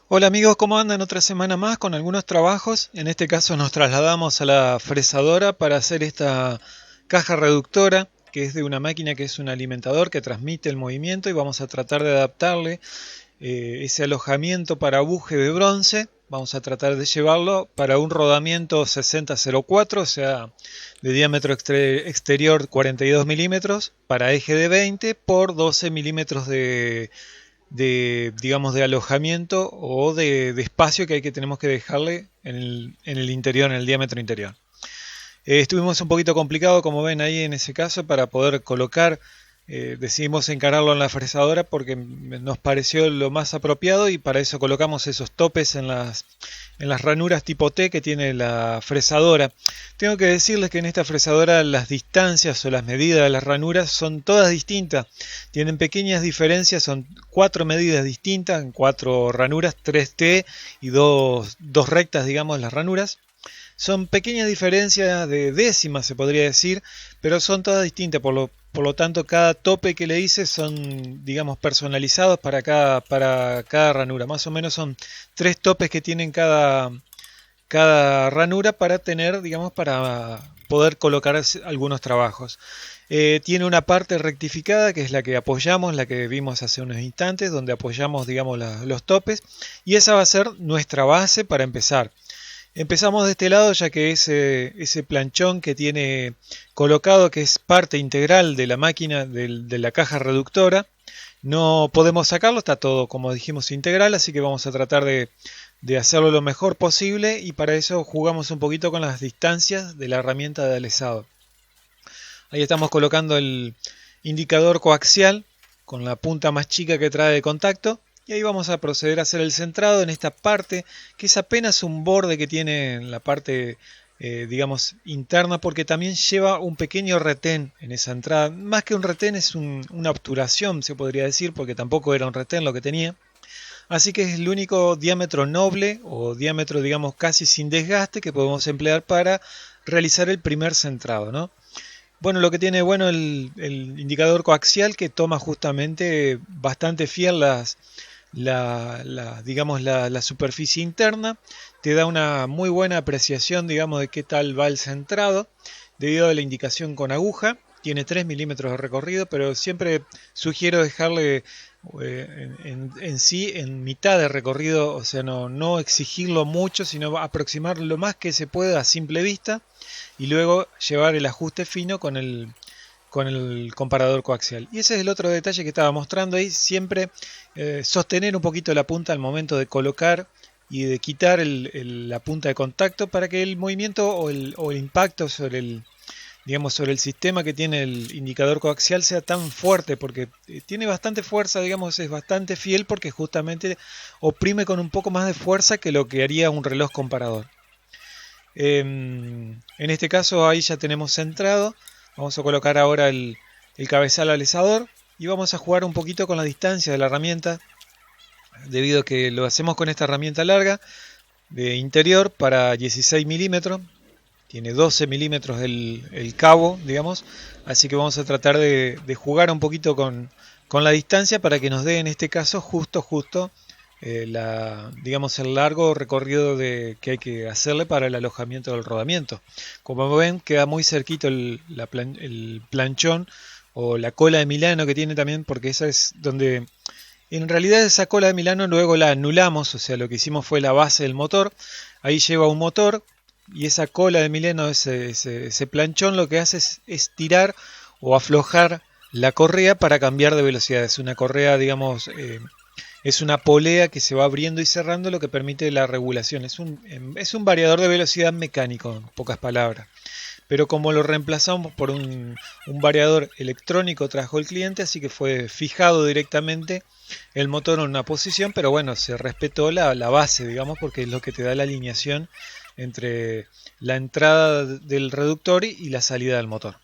Hola amigos, ¿cómo andan? Otra semana más con algunos trabajos. En este caso nos trasladamos a la fresadora para hacer esta caja reductora, que es de una máquina que es un alimentador que transmite el movimiento y vamos a tratar de adaptarle ese alojamiento para buje de bronce. Vamos a tratar de llevarlo para un rodamiento 6004, o sea, de diámetro exterior 42 milímetros, para eje de 20 por 12 milímetros digamos, de alojamiento o de espacio que tenemos que dejarle en el interior, en el diámetro interior. Estuvimos un poquito complicado, como ven ahí en ese caso, para poder colocar. Decidimos encararlo en la fresadora porque nos pareció lo más apropiado y para eso colocamos esos topes en las ranuras tipo T que tiene la fresadora. Tengo que decirles que en esta fresadora las distancias o las medidas de las ranuras son todas distintas. Tienen pequeñas diferencias, son 4 medidas distintas, en 4 ranuras, 3 T y dos rectas, digamos, las ranuras. Son pequeñas diferencias de décimas, se podría decir, pero son todas distintas. Por lo tanto, cada tope que le hice son, digamos, personalizados para cada ranura. Más o menos son 3 topes que tienen cada ranura para tener, digamos, para poder colocar algunos trabajos. Tiene una parte rectificada que es la que apoyamos, la que vimos hace unos instantes, donde apoyamos, digamos, los topes, y esa va a ser nuestra base para empezar. Empezamos de este lado, ya que ese planchón que tiene colocado, que es parte integral de la máquina, de la caja reductora, no podemos sacarlo, está todo, como dijimos, integral, así que vamos a tratar de hacerlo lo mejor posible y para eso jugamos un poquito con las distancias de la herramienta de alezado. Ahí estamos colocando el indicador coaxial con la punta más chica que trae de contacto. Y ahí vamos a proceder a hacer el centrado en esta parte, que es apenas un borde que tiene en la parte, digamos, interna, porque también lleva un pequeño retén en esa entrada. Más que un retén es una obturación, se podría decir, porque tampoco era un retén lo que tenía. Así que es el único diámetro noble o diámetro, digamos, casi sin desgaste que podemos emplear para realizar el primer centrado, ¿no? Bueno, lo que tiene bueno el indicador coaxial que toma justamente bastante fiel digamos, la superficie interna, te da una muy buena apreciación, digamos, de qué tal va el centrado, debido a la indicación con aguja. Tiene 3 milímetros de recorrido, pero siempre sugiero dejarle en sí en mitad de recorrido, o sea, no exigirlo mucho, sino aproximar lo más que se pueda a simple vista y luego llevar el ajuste fino con el comparador coaxial. Y ese es el otro detalle que estaba mostrando ahí, siempre sostener un poquito la punta al momento de colocar y de quitar la punta de contacto para que el movimiento o el impacto sobre el sistema que tiene el indicador coaxial sea tan fuerte, porque tiene bastante fuerza, digamos, es bastante fiel porque justamente oprime con un poco más de fuerza que lo que haría un reloj comparador. En este caso ahí ya tenemos centrado. Vamos a colocar ahora el cabezal alisador y vamos a jugar un poquito con la distancia de la herramienta, debido a que lo hacemos con esta herramienta larga de interior para 16 milímetros. Tiene 12 milímetros el cabo, digamos, así que vamos a tratar de jugar un poquito con la distancia para que nos dé en este caso justo digamos, el largo recorrido que hay que hacerle para el alojamiento del rodamiento. Como ven, queda muy cerquito el planchón o la cola de Milano que tiene también, porque esa es donde, en realidad, esa cola de Milano luego la anulamos, o sea, lo que hicimos fue la base del motor. Ahí lleva un motor y esa cola de Milano, ese planchón, lo que hace es tirar o aflojar la correa para cambiar de velocidad. Es una correa, digamos, es una polea que se va abriendo y cerrando, lo que permite la regulación. Es un variador de velocidad mecánico, en pocas palabras. Pero como lo reemplazamos por un variador electrónico, trajo el cliente, así que fue fijado directamente el motor en una posición, pero bueno, se respetó la base, digamos, porque es lo que te da la alineación entre la entrada del reductor y la salida del motor.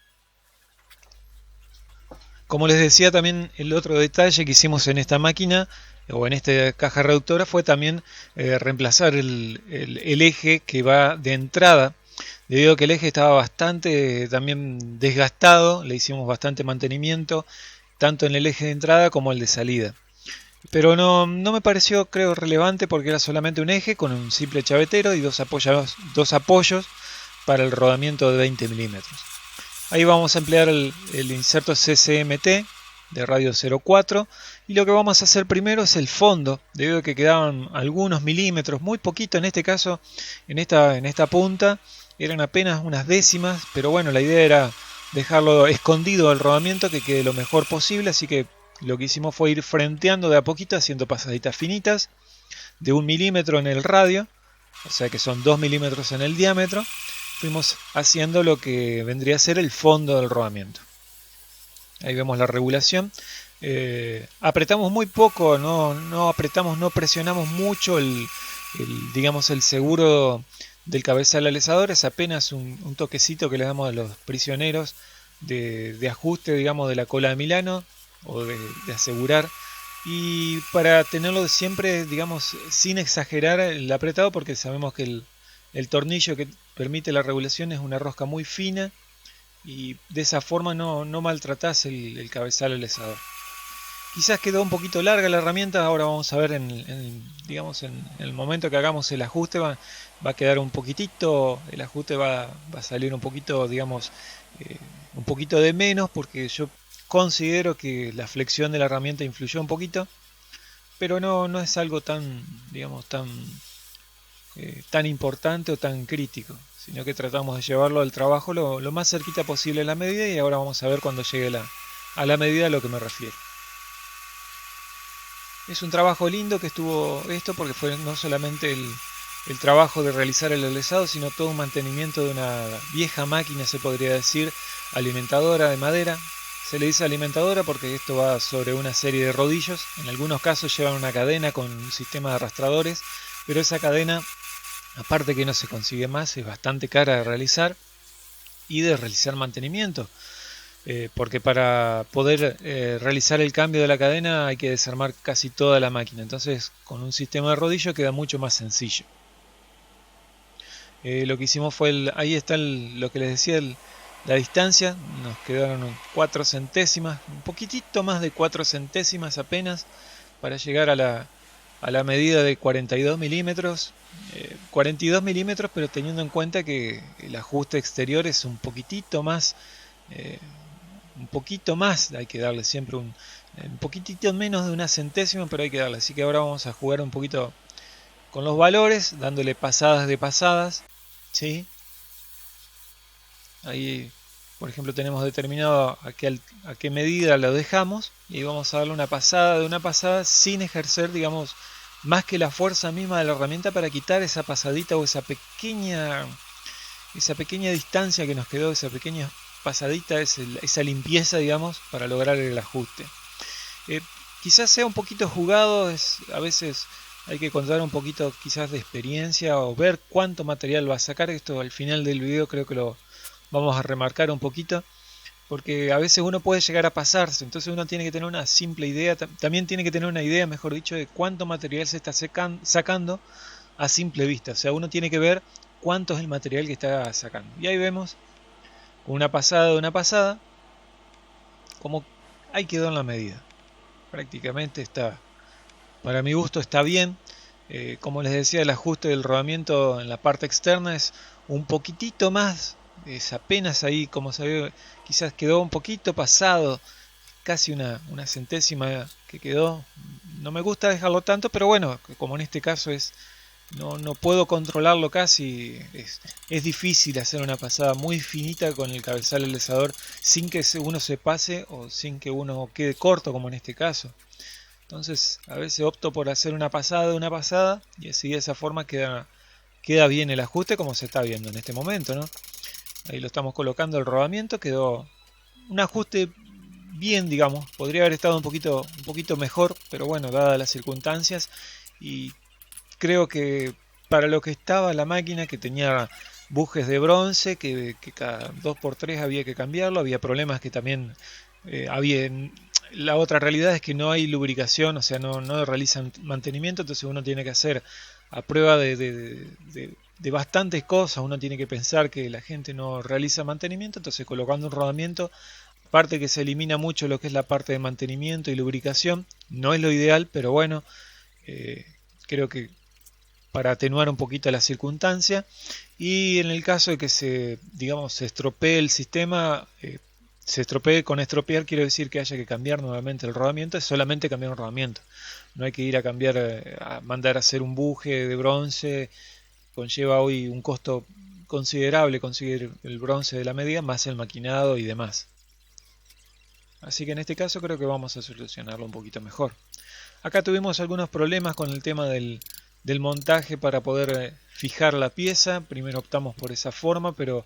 Como les decía, también el otro detalle que hicimos en esta máquina o en esta caja reductora fue también reemplazar el eje que va de entrada, debido a que el eje estaba bastante también desgastado. Le hicimos bastante mantenimiento tanto en el eje de entrada como el de salida. Pero no me pareció, creo, relevante porque era solamente un eje con un simple chavetero y dos apoyos para el rodamiento de 20 milímetros. Ahí vamos a emplear el inserto CCMT de radio 04 y lo que vamos a hacer primero es el fondo, debido a que quedaban algunos milímetros, muy poquito en este caso, en esta punta, eran apenas unas décimas, pero bueno, la idea era dejarlo escondido al rodamiento, que quede lo mejor posible, así que lo que hicimos fue ir frenteando de a poquito, haciendo pasaditas finitas de 1 milímetro en el radio, o sea que son 2 milímetros en el diámetro. Fuimos haciendo lo que vendría a ser el fondo del rodamiento. Ahí vemos la regulación. Apretamos muy poco, no apretamos, no presionamos mucho digamos, el seguro del cabezal alisador. Es apenas un toquecito que le damos a los prisioneros de ajuste, digamos, de la cola de Milano o de asegurar. Y para tenerlo siempre, digamos, sin exagerar el apretado, porque sabemos que el tornillo que permite la regulación es una rosca muy fina y de esa forma no maltratás el cabezal alisador. Quizás quedó un poquito larga la herramienta, ahora vamos a ver digamos, en el momento que hagamos el ajuste va a quedar un poquitito, el ajuste va a salir un poquito, digamos, un poquito de menos, porque yo considero que la flexión de la herramienta influyó un poquito, pero no es algo tan, digamos, tan importante o tan crítico, sino que tratamos de llevarlo al trabajo lo más cerquita posible a la medida, y ahora vamos a ver cuando llegue a la medida a lo que me refiero. Es un trabajo lindo que estuvo esto, porque fue no solamente el trabajo de realizar el alesado, sino todo un mantenimiento de una vieja máquina, se podría decir, alimentadora de madera. Se le dice alimentadora porque esto va sobre una serie de rodillos. En algunos casos llevan una cadena con un sistema de arrastradores, pero esa cadena, aparte que no se consigue más, es bastante cara de realizar y de realizar mantenimiento. Porque para poder realizar el cambio de la cadena hay que desarmar casi toda la máquina. Entonces, con un sistema de rodillo queda mucho más sencillo. Lo que hicimos fue, ahí está lo que les decía, la distancia. Nos quedaron 4 centésimas, un poquitito más de 4 centésimas apenas, para llegar a la medida de 42 milímetros. 42 milímetros, pero teniendo en cuenta que el ajuste exterior es un poquitito más. Un poquito más, hay que darle siempre un poquitito menos de una centésima, pero hay que darle. Así que ahora vamos a jugar un poquito con los valores, dándole pasadas de pasadas, ¿sí? Ahí, por ejemplo, tenemos determinado a qué medida lo dejamos, y vamos a darle una pasada de una pasada sin ejercer, digamos, más que la fuerza misma de la herramienta, para quitar esa pasadita o esa pequeña distancia que nos quedó, esa pequeña pasadita, esa limpieza, digamos, para lograr el ajuste. Quizás sea un poquito jugado, a veces hay que contar un poquito quizás de experiencia o ver cuánto material va a sacar. Esto al final del video creo que lo vamos a remarcar un poquito, porque a veces uno puede llegar a pasarse, entonces uno tiene que tener una simple idea, también tiene que tener una idea, mejor dicho, de cuánto material se está sacando a simple vista. O sea, uno tiene que ver cuánto es el material que está sacando. Y ahí vemos, con una pasada de una pasada, como ahí quedó en la medida. Prácticamente está, para mi gusto está bien. Como les decía, el ajuste del rodamiento en la parte externa es un poquitito más, es apenas ahí, como se ve, quizás quedó un poquito pasado, casi una centésima que quedó. No me gusta dejarlo tanto, pero bueno, como en este caso no puedo controlarlo casi, es difícil hacer una pasada muy finita con el cabezal alisador sin que uno se pase o sin que uno quede corto, como en este caso. Entonces a veces opto por hacer una pasada de una pasada, y así de esa forma queda bien el ajuste, como se está viendo en este momento, ¿no? Ahí lo estamos colocando, el rodamiento quedó un ajuste bien, digamos. Podría haber estado un poquito mejor, pero bueno, dadas las circunstancias, y creo que para lo que estaba la máquina, que tenía bujes de bronce, que cada 2x3 había que cambiarlo, había problemas que también había. La otra realidad es que no hay lubricación, o sea, no realizan mantenimiento, entonces uno tiene que hacer a prueba de bastantes cosas. Uno tiene que pensar que la gente no realiza mantenimiento, entonces colocando un rodamiento, aparte que se elimina mucho lo que es la parte de mantenimiento y lubricación, No es lo ideal, pero bueno, creo que para atenuar un poquito la circunstancia. Y en el caso de que se estropee el sistema, se estropee, con estropear quiero decir que haya que cambiar nuevamente el rodamiento, es solamente cambiar un rodamiento. No hay que ir a cambiar, a mandar a hacer un buje de bronce, conlleva hoy un costo considerable conseguir el bronce de la medida, más el maquinado y demás. Así que en este caso creo que vamos a solucionarlo un poquito mejor. Acá tuvimos algunos problemas con el tema del montaje para poder fijar la pieza. Primero optamos por esa forma, pero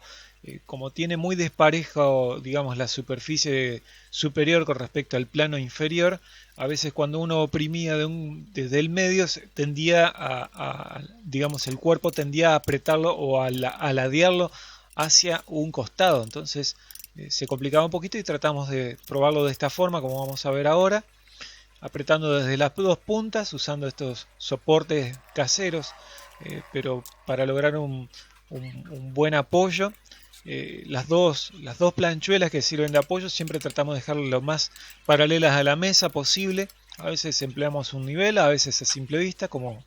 como tiene muy desparejo, digamos, la superficie superior con respecto al plano inferior, a veces cuando uno oprimía desde el medio tendía digamos, el cuerpo tendía a apretarlo o a ladearlo hacia un costado. Entonces se complicaba un poquito y tratamos de probarlo de esta forma, como vamos a ver ahora, apretando desde las dos puntas, usando estos soportes caseros, pero para lograr un buen apoyo. Las dos planchuelas que sirven de apoyo siempre tratamos de dejarlas lo más paralelas a la mesa posible. A veces empleamos un nivel, a veces a simple vista, como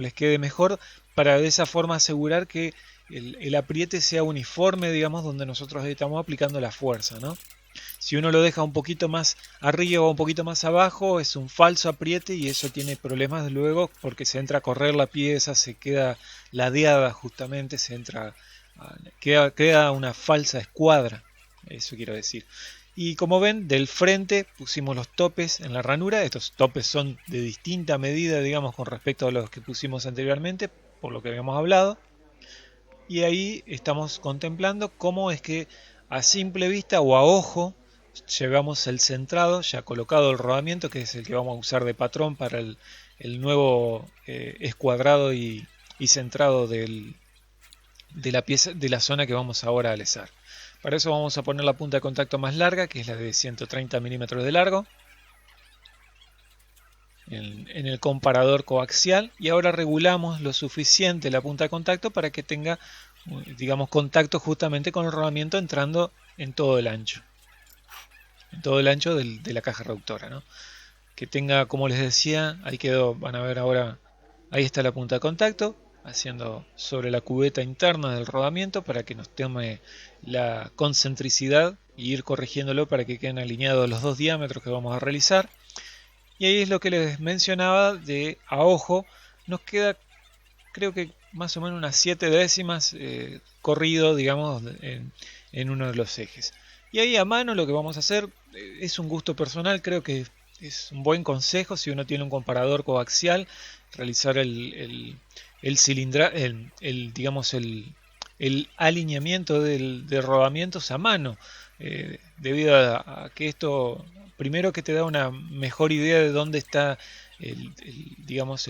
les quede mejor, para de esa forma asegurar que el apriete sea uniforme, digamos, donde nosotros estamos aplicando la fuerza, ¿no? Si uno lo deja un poquito más arriba o un poquito más abajo, es un falso apriete y eso tiene problemas luego porque se entra a correr la pieza, se queda ladeada justamente, queda una falsa escuadra, eso quiero decir. Y como ven, del frente pusimos los topes en la ranura. Estos topes son de distinta medida, digamos, con respecto a los que pusimos anteriormente, por lo que habíamos hablado. Y ahí estamos contemplando cómo es que a simple vista o a ojo llevamos el centrado, ya colocado el rodamiento, que es el que vamos a usar de patrón para el nuevo escuadrado y centrado de la pieza, de la zona que vamos ahora a alisar. Para eso vamos a poner la punta de contacto más larga, que es la de 130 milímetros de largo, en el comparador coaxial, y ahora regulamos lo suficiente la punta de contacto para que tenga, digamos, contacto justamente con el rodamiento entrando en todo el ancho. En todo el ancho de la caja reductora, ¿no? Que tenga, como les decía, ahí quedó, van a ver ahora, ahí está la punta de contacto, haciendo sobre la cubeta interna del rodamiento para que nos tome la concentricidad y ir corrigiéndolo para que queden alineados los dos diámetros que vamos a realizar. Y ahí es lo que les mencionaba de a ojo, nos queda creo que más o menos unas 7 décimas corrido, digamos, en uno de los ejes. Y ahí a mano lo que vamos a hacer es un gusto personal, creo que es un buen consejo si uno tiene un comparador coaxial, realizar digamos el alineamiento de rodamientos a mano, debido a que esto primero que te da una mejor idea de dónde está digamos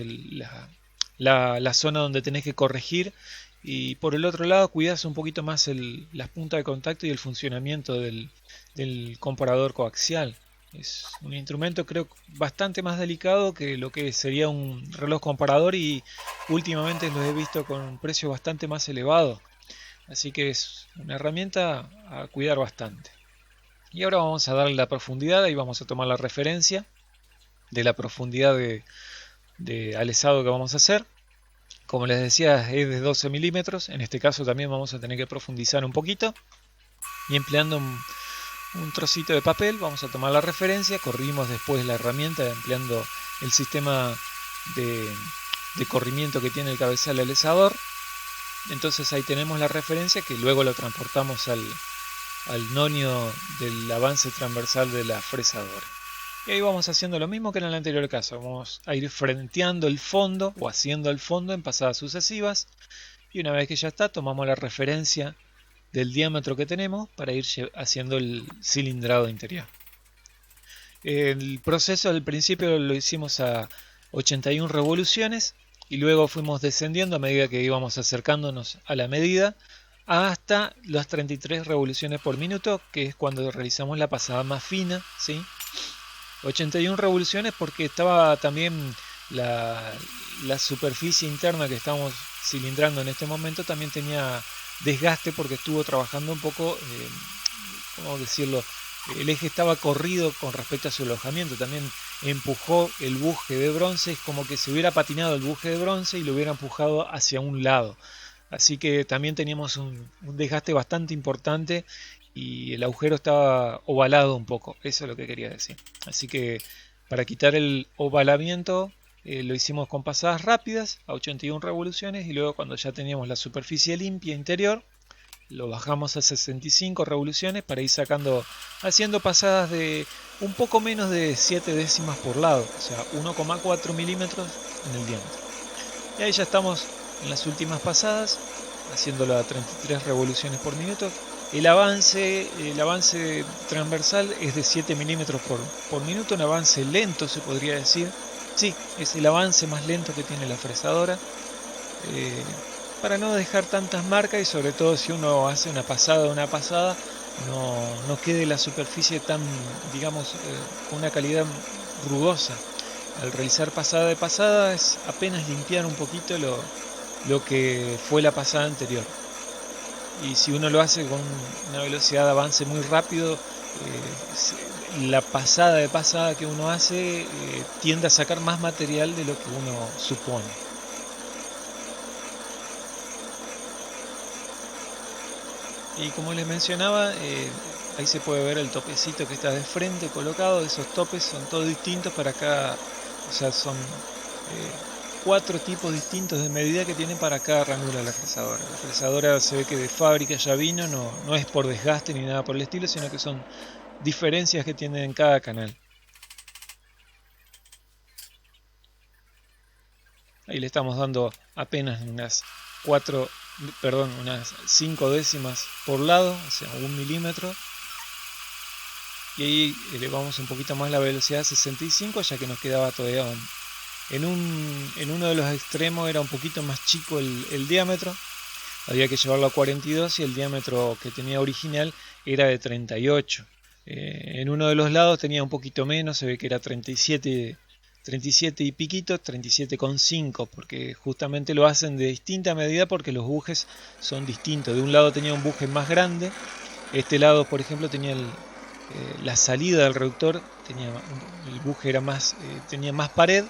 la zona donde tenés que corregir, y por el otro lado cuidas un poquito más las puntas de contacto y el funcionamiento del comparador coaxial. Es un instrumento creo bastante más delicado que lo que sería un reloj comparador, y últimamente los he visto con un precio bastante más elevado. Así que es una herramienta a cuidar bastante. Y ahora vamos a darle la profundidad, y vamos a tomar la referencia de la profundidad de alisado que vamos a hacer. Como les decía, es de 12 milímetros. En este caso también vamos a tener que profundizar un poquito. Y empleando un trocito de papel vamos a tomar la referencia. Corrimos después la herramienta empleando el sistema de corrimiento que tiene el cabezal alisador. Entonces ahí tenemos la referencia, que luego lo transportamos al nonio del avance transversal de la fresadora. Y ahí vamos haciendo lo mismo que en el anterior caso. Vamos a ir frenteando el fondo o haciendo el fondo en pasadas sucesivas. Y una vez que ya está, tomamos la referencia del diámetro que tenemos para ir haciendo el cilindrado interior. El proceso al principio lo hicimos a 81 revoluciones y luego fuimos descendiendo a medida que íbamos acercándonos a la medida hasta las 33 revoluciones por minuto, que es cuando realizamos la pasada más fina, ¿sí? 81 revoluciones porque estaba también la superficie interna que estamos cilindrando en este momento también tenía desgaste porque estuvo trabajando un poco, ¿cómo decirlo?, el eje estaba corrido con respecto a su alojamiento, también empujó el buje de bronce, es como que se hubiera patinado el buje de bronce y lo hubiera empujado hacia un lado. Así que también teníamos un desgaste bastante importante y el agujero estaba ovalado un poco, eso es lo que quería decir. Así que para quitar el ovalamiento lo hicimos con pasadas rápidas a 81 revoluciones y luego cuando ya teníamos la superficie limpia interior lo bajamos a 65 revoluciones para ir sacando, haciendo pasadas de un poco menos de 7 décimas por lado, o sea 1,4 milímetros en el diámetro. Y ahí ya estamos en las últimas pasadas, haciéndolo a 33 revoluciones por minuto. El avance transversal es de 7 milímetros por minuto, un avance lento se podría decir. Sí, es el avance más lento que tiene la fresadora. Para no dejar tantas marcas y sobre todo si uno hace una pasada, no quede la superficie tan, digamos, con una calidad rugosa. Al realizar pasada de pasada es apenas limpiar un poquito lo que fue la pasada anterior. Y si uno lo hace con una velocidad de avance muy rápido, la pasada de pasada que uno hace tiende a sacar más material de lo que uno supone. Y como les mencionaba, ahí se puede ver el topecito que está de frente colocado. Esos topes son todos distintos para cada, o sea, son 4 tipos distintos de medida que tienen para cada ranura de la fresadora. La fresadora se ve que de fábrica ya vino, no es por desgaste ni nada por el estilo, sino que son diferencias que tienen en cada canal. Ahí le estamos dando apenas unas 5 décimas por lado, o sea 1 milímetro. Y ahí elevamos un poquito más la velocidad a 65, ya que nos quedaba todavía en uno de los extremos era un poquito más chico el diámetro. Había que llevarlo a 42 y el diámetro que tenía original era de 38. En uno de los lados tenía un poquito menos, se ve que era 37 y piquito, 37,5, porque justamente lo hacen de distinta medida porque los bujes son distintos. De un lado tenía un buje más grande, este lado por ejemplo tenía la salida del reductor, el buje era tenía más pared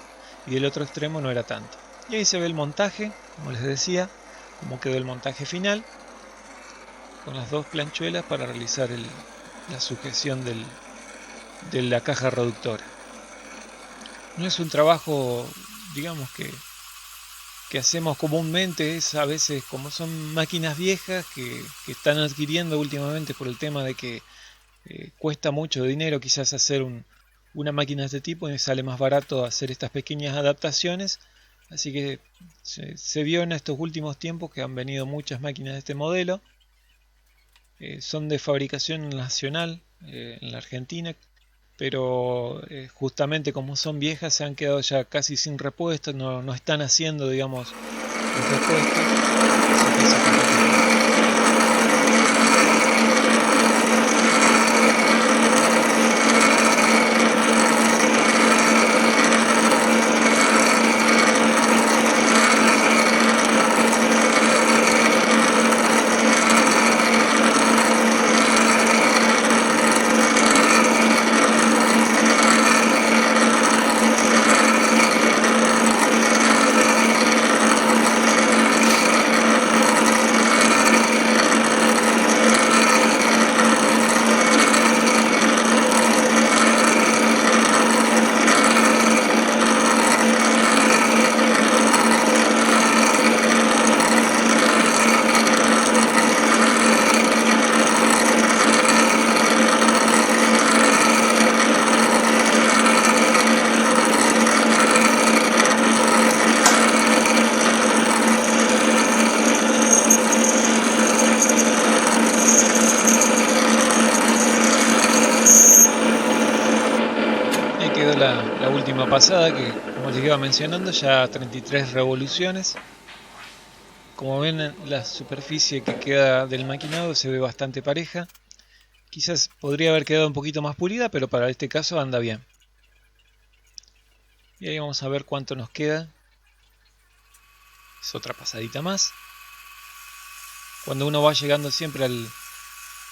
y del otro extremo no era tanto. Y ahí se ve el montaje, como les decía, cómo quedó el montaje final, con las 2 planchuelas para realizar la sujeción de la caja reductora. No es un trabajo, digamos, que hacemos comúnmente, es a veces como son máquinas viejas que están adquiriendo últimamente por el tema de que cuesta mucho dinero quizás hacer una máquina de este tipo y sale más barato hacer estas pequeñas adaptaciones. Así que se vio en estos últimos tiempos que han venido muchas máquinas de este modelo. Son de fabricación nacional en la Argentina, pero justamente como son viejas se han quedado ya casi sin repuestos, no están haciendo, digamos, los repuestos. La última pasada que, como les iba mencionando, ya 33 revoluciones. Como ven, la superficie que queda del maquinado se ve bastante pareja. Quizás podría haber quedado un poquito más pulida, pero para este caso anda bien. Y ahí vamos a ver cuánto nos queda. Es otra pasadita más. Cuando uno va llegando siempre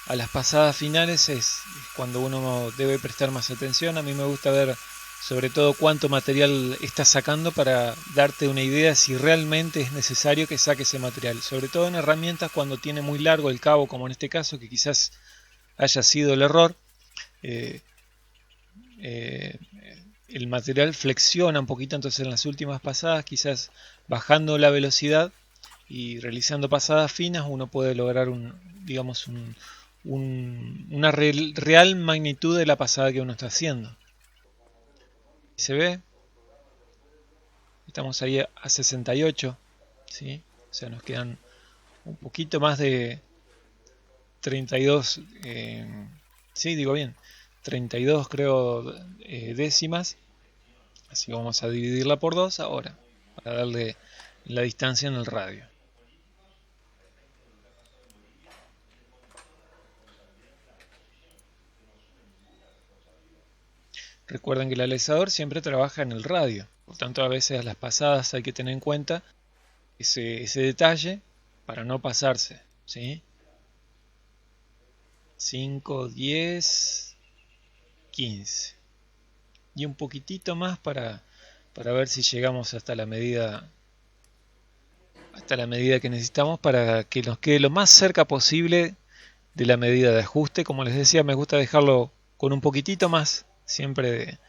a las pasadas finales es cuando uno debe prestar más atención. A mí me gusta ver sobre todo cuánto material estás sacando para darte una idea si realmente es necesario que saque ese material. Sobre todo en herramientas cuando tiene muy largo el cabo, como en este caso, que quizás haya sido el error. Eh, eh, el material flexiona un poquito, entonces en las últimas pasadas, quizás bajando la velocidad y realizando pasadas finas, uno puede lograr una real magnitud de la pasada que uno está haciendo. ¿Se ve? Estamos ahí a 68, ¿sí? O sea, nos quedan un poquito más de 32, sí, digo bien, 32 creo décimas. Así vamos a dividirla por 2 ahora, para darle la distancia en el radio. Recuerden que el alisador siempre trabaja en el radio, por tanto a veces a las pasadas hay que tener en cuenta ese detalle para no pasarse, ¿sí? 5, 10, 15 y un poquitito más para ver si llegamos hasta la medida que necesitamos para que nos quede lo más cerca posible de la medida de ajuste. Como les decía, me gusta dejarlo con un poquitito más siempre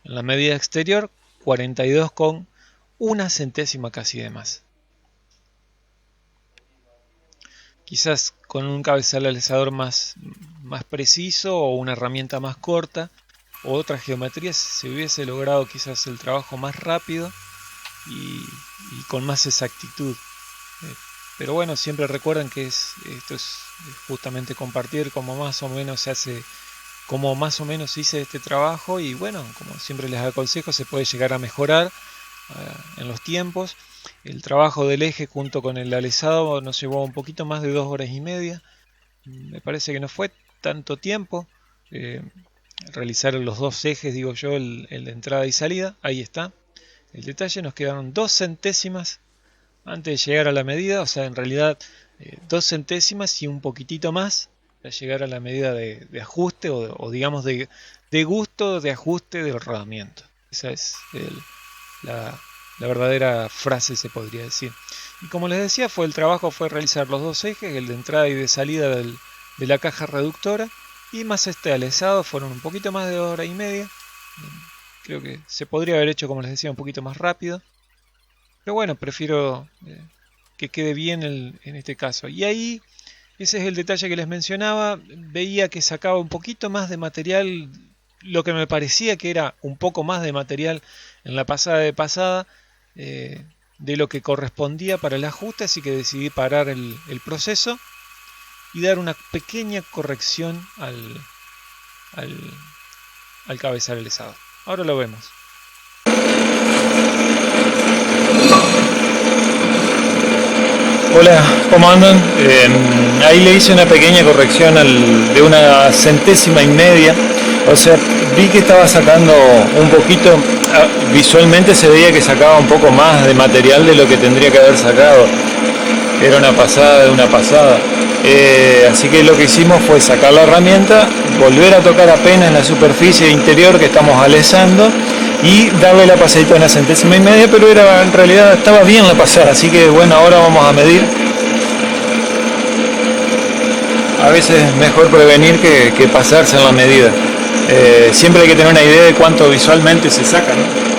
en la medida exterior, 42 con una centésima casi de más. Quizás con un cabezal alisador más preciso o una herramienta más corta o otra geometría se hubiese logrado quizás el trabajo más rápido y con más exactitud. Pero bueno, siempre recuerden que esto es justamente compartir cómo más o menos se hace, cómo más o menos hice este trabajo, y bueno, como siempre les aconsejo, se puede llegar a mejorar en los tiempos. El trabajo del eje junto con el alisado nos llevó un poquito más de 2 horas y media. Me parece que no fue tanto tiempo realizar los dos ejes, digo yo, el de entrada y salida. Ahí está el detalle, nos quedaron 2 centésimas antes de llegar a la medida, o sea, en realidad 2 centésimas y un poquitito más para llegar a la medida de ajuste o digamos de gusto de ajuste del rodamiento. Esa es la verdadera frase, se podría decir. Y como les decía, el trabajo fue realizar los dos ejes, el de entrada y de salida de la caja reductora, y más este alisado fueron un poquito más de 2 horas y media. Creo que se podría haber hecho, como les decía, un poquito más rápido, pero bueno, prefiero que quede bien en este caso. Y ahí, ese es el detalle que les mencionaba. Veía que sacaba un poquito más de material, lo que me parecía que era un poco más de material en la pasada de pasada, de lo que correspondía para el ajuste, así que decidí parar el proceso y dar una pequeña corrección al cabezal alisado. Ahora lo vemos. Hola, ¿cómo andan? Ahí le hice una pequeña corrección de una centésima y media. O sea, vi que estaba sacando un poquito, visualmente se veía que sacaba un poco más de material de lo que tendría que haber sacado. Era una pasada de una pasada. Así que lo que hicimos fue sacar la herramienta, volver a tocar apenas la superficie interior que estamos alisando y darle la pasadita a una centésima y media, pero en realidad estaba bien la pasada, así que bueno, ahora vamos a medir. A veces es mejor prevenir que pasarse en la medida. Siempre hay que tener una idea de cuánto visualmente se saca, ¿no?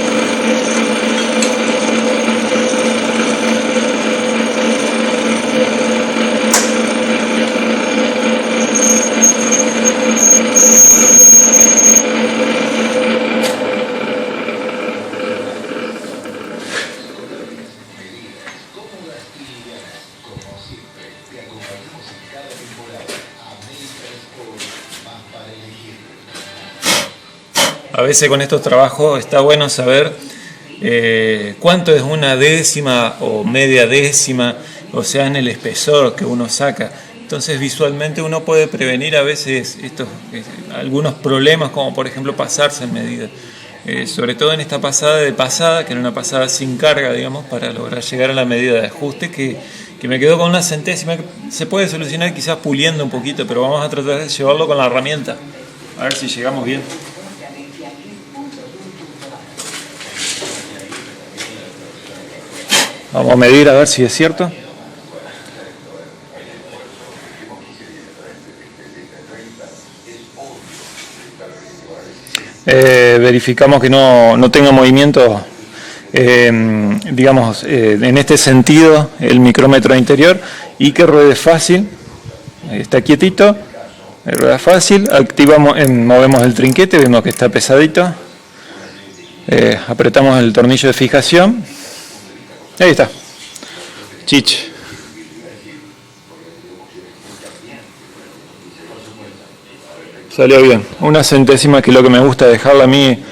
A veces con estos trabajos está bueno saber cuánto es una décima o media décima, o sea, en el espesor que uno saca. Entonces visualmente uno puede prevenir a veces algunos problemas, como por ejemplo pasarse en medida. sobre todo en esta pasada de pasada, que era una pasada sin carga, digamos, para lograr llegar a la medida de ajuste que me quedó con una centésima. Se puede solucionar quizás puliendo un poquito, pero vamos a tratar de llevarlo con la herramienta, a ver si llegamos bien. Vamos a medir a ver si es cierto. Verificamos que no tenga movimiento, digamos, en este sentido el micrómetro interior, y que ruede fácil. Está quietito, rueda fácil. Activamos, movemos el trinquete, vemos que está pesadito. Apretamos el tornillo de fijación. Ahí está. Chich. Salió bien. Una centésima, que es lo que me gusta dejarla a mí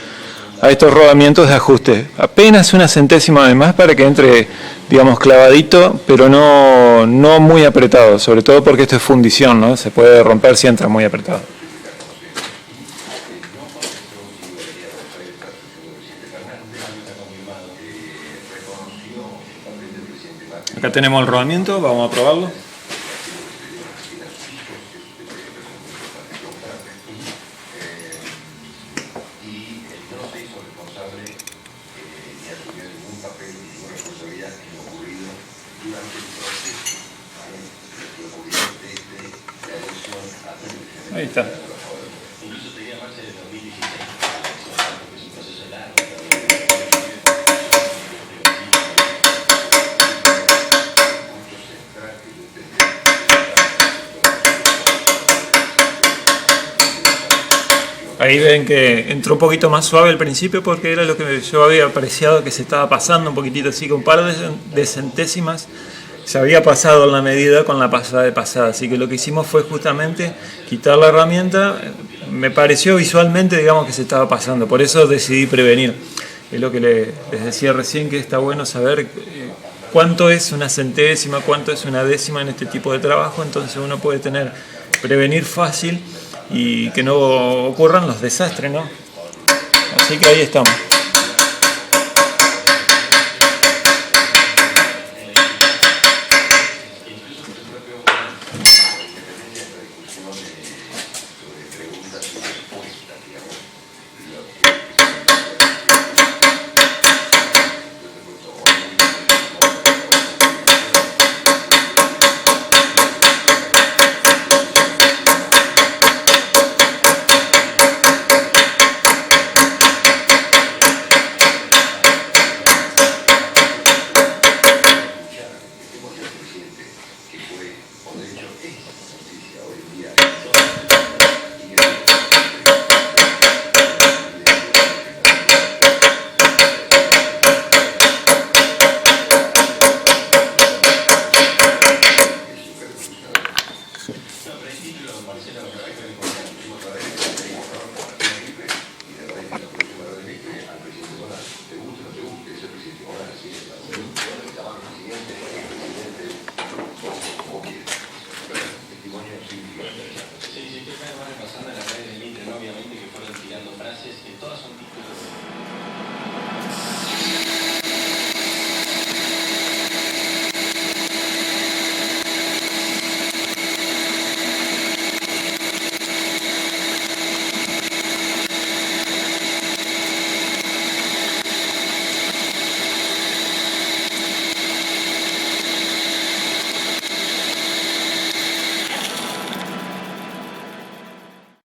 a estos rodamientos de ajuste. Apenas una centésima de más para que entre, digamos, clavadito, pero no muy apretado. Sobre todo porque esto es fundición, ¿no? Se puede romper si entra muy apretado. Acá tenemos el rodamiento, vamos a probarlo. Ahí está. Ahí ven que entró un poquito más suave al principio, porque era lo que yo había apreciado, que se estaba pasando un poquitito así, con un par de centésimas se había pasado en la medida con la pasada de pasada. Así que lo que hicimos fue justamente quitar la herramienta. Me pareció visualmente, digamos, que se estaba pasando, por eso decidí prevenir. Es lo que les decía recién, que está bueno saber cuánto es una centésima, cuánto es una décima en este tipo de trabajo. Entonces uno puede prevenir fácil y que no ocurran los desastres, ¿no? Así que ahí estamos.